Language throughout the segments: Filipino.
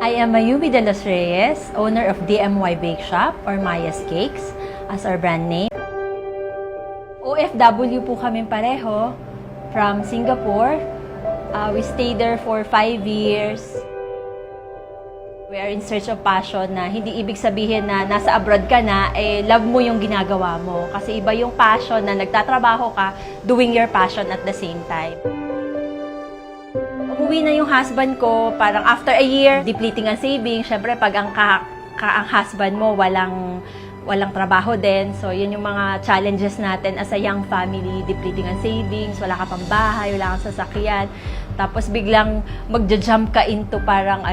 I am Mayumi de los Reyes, owner of DMY Bake Shop or Maya's Cakes as our brand name. OFW po kami pareho from Singapore. We stayed there for 5 years. We are in search of passion na hindi ibig sabihin na nasa abroad ka na, love mo yung ginagawa mo. Kasi iba yung passion na nagtatrabaho ka, doing your passion at the same time. Umuwi na yung husband ko, parang after a year, depleting ang savings. Siyempre, pag ang husband mo, walang trabaho din. So, yun yung mga challenges natin as a young family, depleting ang savings, wala ka pang bahay, wala kang sasakyan. Tapos biglang magja-jump ka into parang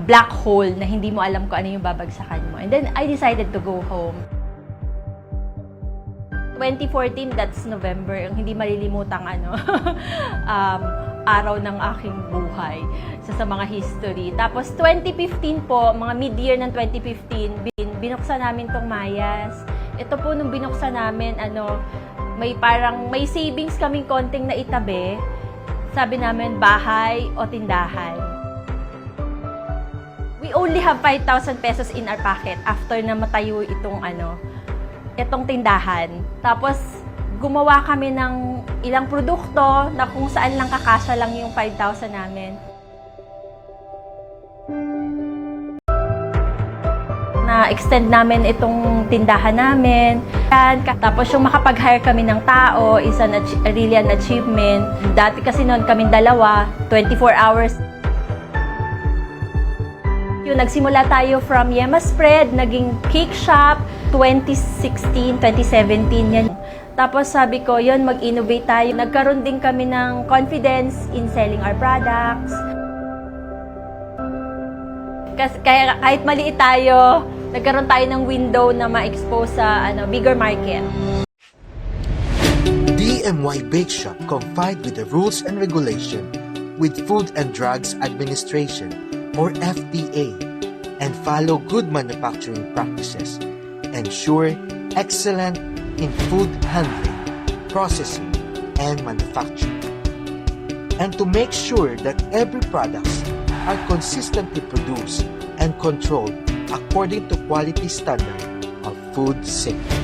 black hole na hindi mo alam kung ano yung babagsakan mo. And then, I decided to go home. 2014, that's November, yung hindi malilimutang araw ng aking buhay sa mga history. Tapos 2015 po, mga mid-year ng 2015, binuksan namin tong Mayas. Ito po nung binuksan namin, may savings kaming konting na itabi. Sabi namin, bahay o tindahan. We only have 5,000 pesos in our pocket after na matayo itong tindahan. Tapos, gumawa kami ng ilang produkto na kung saan lang kakasya lang yung 5,000 namin. Na-extend namin itong tindahan namin. Tapos yung makapag-hire kami ng tao is really an achievement. Dati kasi noon kaming dalawa, 24 hours. Nagsimula tayo from Yema Spread, naging cake shop, 2016, 2017 yan. Tapos sabi ko, mag-innovate tayo. Nagkaroon din kami ng confidence in selling our products. Kaya kahit maliit tayo, nagkaroon tayo ng window na ma-expose sa bigger market. DMY Bake Shop complied with the rules and regulation with Food and Drugs Administration or FDA and follow good manufacturing practices. Ensure excellent in food handling, processing, and manufacturing. And to make sure that every products are consistently produced and controlled according to quality standard of food safety.